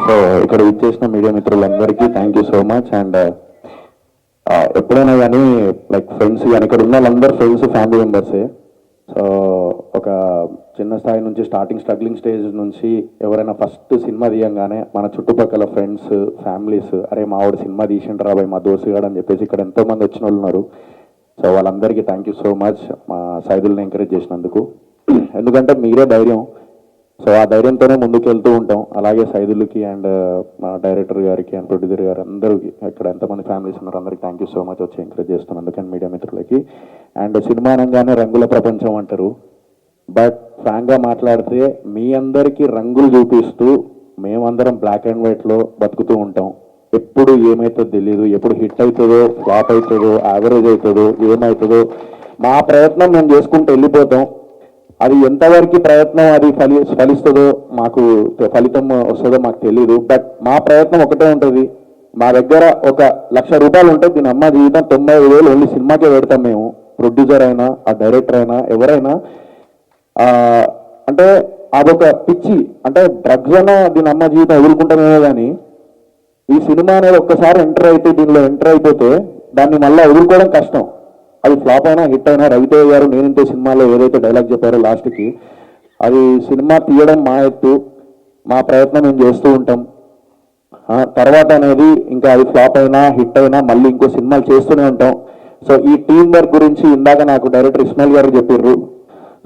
So ఇక్కడ ఇచ్చేసిన media మిత్రులందరికీ thank you so much. And ఎప్పుడైనా కానీ లైక్ ఫ్రెండ్స్ కానీ ఇక్కడ ఉన్న వాళ్ళందరూ ఫ్రెండ్స్ ఫ్యామిలీ మెంబర్సే. సో ఒక చిన్న స్థాయి నుంచి స్ట్రగ్లింగ్ స్టేజ్ నుంచి ఎవరైనా ఫస్ట్ సినిమా తీయంగానే మన చుట్టుపక్కల ఫ్రెండ్స్ ఫ్యామిలీస్ అరే మా వాడు సినిమా తీసిండ్రా రాబాయ్ మా దోస్తుగాడు అని చెప్పేసి ఇక్కడ ఎంతోమంది వచ్చిన వాళ్ళు ఉన్నారు. సో వాళ్ళందరికీ థ్యాంక్ యూ సో మచ్ మా సైదుల్ని ఎంకరేజ్ చేసినందుకు. ఎందుకంటే మీరే ధైర్యం. సో ఆ ధైర్యంతోనే ముందుకు వెళ్తూ ఉంటాం. అలాగే సైదులకి అండ్ మా డైరెక్టర్ గారికి అండ్ ప్రొడ్యూసర్ గారు అందరికీ ఇక్కడ ఎంతమంది ఫ్యామిలీస్ ఉన్నారు అందరికీ థ్యాంక్ యూ సో మచ్ వచ్చి ఎంకరేజ్ చేస్తున్నందుకు అండ్ మీడియా మిత్రులకి. అండ్ సినిమా అనగానే రంగుల ప్రపంచం అంటారు, బట్ ఫ్రాంక్గా మాట్లాడితే మీ అందరికీ రంగులు చూపిస్తూ మేమందరం బ్లాక్ అండ్ వైట్లో బతుకుతూ ఉంటాం. ఎప్పుడు ఏమవుతుందో తెలియదు, ఎప్పుడు హిట్ అవుతుందో ఫ్లాప్ అవుతుందో యావరేజ్ అవుతుందో ఏమవుతుందో మా ప్రయత్నం మేము చేసుకుంటూ వెళ్ళిపోతాం. అది ఎంతవరకు ప్రయత్నం అది ఫలిస్తుందో మాకు ఫలితం వస్తుందో మాకు తెలియదు. బట్ మా ప్రయత్నం ఒకటే ఉంటుంది. మా దగ్గర ఒక ₹1,00,000 ఉంటే దీని అమ్మ జీవితం 95,000 ఓన్లీ సినిమాకే పెడతాం మేము. ప్రొడ్యూసర్ అయినా ఆ డైరెక్టర్ అయినా ఎవరైనా అంటే అదొక పిచ్చి. అంటే డ్రగ్స్ అయినా దీని అమ్మ జీవితం ఎదుర్కొంటామేమో కానీ ఈ సినిమా అనేది ఒక్కసారి దీనిలో ఎంటర్ అయిపోతే దాన్ని మళ్ళీ ఎదుర్కోవడం కష్టం. అది ఫ్లాప్ అయినా హిట్ అయినా రవితేజ గారు నేనింతే సినిమాలో ఏదైతే డైలాగ్ చెప్పారో లాస్ట్కి అది సినిమా తీయడం మా ఎత్తు, మా ప్రయత్నం మేము చేస్తూ ఉంటాం. తర్వాత అనేది ఇంకా అది ఫ్లాప్ అయినా హిట్ అయినా మళ్ళీ ఇంకో సినిమాలు చేస్తూనే ఉంటాం. సో ఈ టీం వర్క్ గురించి ఇందాక నాకు డైరెక్టర్ ఇస్మాయిల్ గారు చెప్పారు.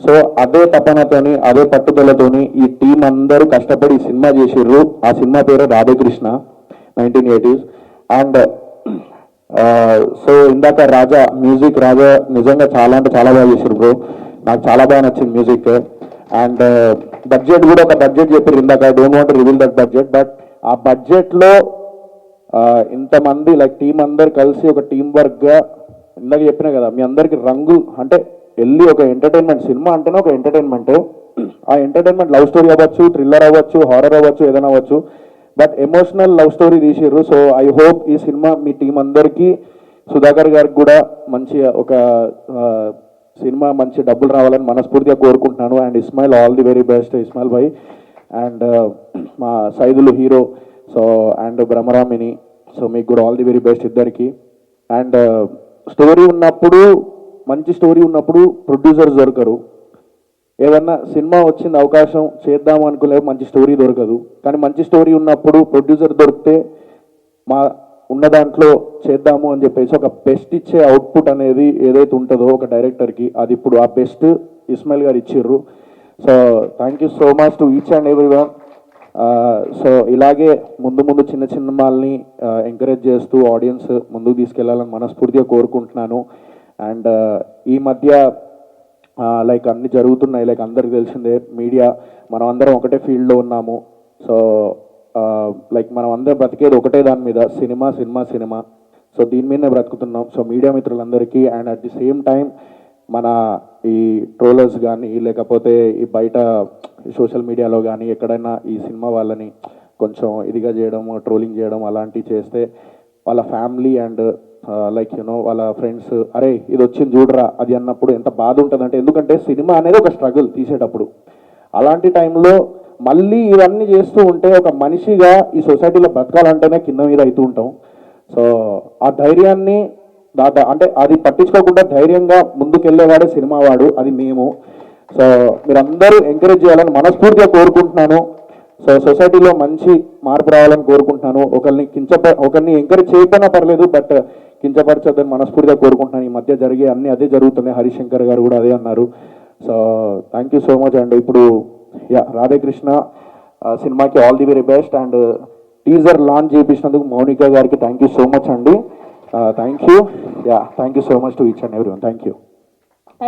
సో అదే తపనతోని అదే పట్టుదలతోని ఈ టీం అందరూ కష్టపడి ఈ సినిమా చేసిర్రు. ఆ సినిమా పేరు రాధాకృష్ణ 1980s. అండ్ సో ఇందాక మ్యూజిక్ రాజా నిజంగా చాలా అంటే చాలా బాగా చేశారు బ్రో. నాకు చాలా బాగా నచ్చింది మ్యూజిక్. అండ్ బడ్జెట్ కూడా ఒక బడ్జెట్ చెప్పారు ఇందాక. Don't want reveal that budget, but ఆ బడ్జెట్లో ఇంతమంది లైక్ టీం అందరు కలిసి ఒక టీం వర్క్గా ఇందాక చెప్పినా కదా మీ అందరికి రంగు అంటే వెళ్ళి ఒక ఎంటర్టైన్మెంట్ సినిమా అంటేనే ఒక ఎంటర్టైన్మెంట్. ఆ ఎంటర్టైన్మెంట్ లవ్ స్టోరీ అవ్వచ్చు, థ్రిల్లర్ అవ్వచ్చు, హారర్ అవ్వచ్చు, ఏదైనా అవ్వచ్చు, బట్ ఎమోషనల్ లవ్ స్టోరీ తీసిర్రు. సో ఐ హోప్ ఈ సినిమా మీ టీం అందరికీ సుధాకర్ గారికి కూడా మంచి ఒక సినిమా మంచి డబ్బులు రావాలని మనస్ఫూర్తిగా కోరుకుంటున్నాను. And Ismail all the very best Ismail bhai. And మా సైదులు హీరో సో అండ్ బ్రహ్మరామిని సో మీకు కూడా ఆల్ ది వెరీ బెస్ట్ ఇద్దరికి. అండ్ స్టోరీ ఉన్నప్పుడు మంచి స్టోరీ ఉన్నప్పుడు ప్రొడ్యూసర్స్ దొరకరు. ఏదన్నా సినిమా వచ్చింది అవకాశం చేద్దాం అనుకునే మంచి స్టోరీ దొరకదు. కానీ మంచి స్టోరీ ఉన్నప్పుడు ప్రొడ్యూసర్ దొరికితే మా ఉన్న దాంట్లో చేద్దాము అని చెప్పేసి ఒక బెస్ట్ ఇచ్చే అవుట్పుట్ అనేది ఏదైతే ఉంటుందో ఒక డైరెక్టర్కి అది ఇప్పుడు ఆ బెస్ట్ ఇస్మాయిల్ గారు ఇచ్చిర్రు. So thank you so much to each and every one. So ఇలాగే ముందు చిన్న సినిమాల్ని ఎంకరేజ్ చేస్తూ ఆడియన్స్ ముందుకు తీసుకెళ్లాలని మనస్ఫూర్తిగా కోరుకుంటున్నాను. అండ్ ఈ మధ్య లైక్ అన్ని జరుగుతున్నాయి. లైక్ అందరికి తెలిసిందే మీడియా మనం అందరం ఒకటే ఫీల్డ్లో ఉన్నాము. సో లైక్ మనం అందరం బ్రతికేది ఒకటే దాని మీద సినిమా. సో దీని మీదనే బ్రతుకుతున్నాం. సో మీడియా మిత్రులందరికీ and at the same time మన ఈ ట్రోలర్స్ కానీ లేకపోతే ఈ బయట సోషల్ మీడియాలో కానీ ఎక్కడైనా ఈ సినిమా వాళ్ళని కొంచెం ఇదిగా చేయడం ట్రోలింగ్ చేయడం అలాంటివి చేస్తే వాళ్ళ ఫ్యామిలీ అండ్ లైక్ యూనో వాళ్ళ ఫ్రెండ్స్ అరే ఇది వచ్చింది చూడరా అది అన్నప్పుడు ఎంత బాధ ఉంటుందంటే, ఎందుకంటే సినిమా అనేది ఒక స్ట్రగుల్ తీసేటప్పుడు. అలాంటి టైంలో మళ్ళీ ఇవన్నీ చేస్తూ ఉంటే ఒక మనిషిగా ఈ సొసైటీలో బ్రతకాలంటేనే కింద మీద అవుతూ ఉంటాం. సో ఆ ధైర్యాన్ని అంటే అది పట్టించుకోకుండా ధైర్యంగా ముందుకెళ్ళేవాడే సినిమా వాడు, అది మేము. సో మీరందరూ ఎంకరేజ్ చేయాలని మనస్ఫూర్తిగా కోరుకుంటున్నాను. సో సొసైటీలో మంచి మార్పు రావాలని కోరుకుంటున్నాను. ఒకరిని ఎంకరేజ్ చేయకపోయినా పర్లేదు, బట్ కించపరచొద్దని మనస్ఫూర్తిగా కోరుకుంటున్నాను. ఈ మధ్య జరిగే అన్ని అదే జరుగుతున్నాయి. హరిశంకర్ గారు కూడా అదే అన్నారు. So thank you so much. And ఇప్పుడు రాధాకృష్ణ సినిమాకి all the very best. And teaser launch చేయించినందుకు మౌనిక గారికి థ్యాంక్ యూ సో మచ్ అండి. Thank you so much to each and everyone. Thank you.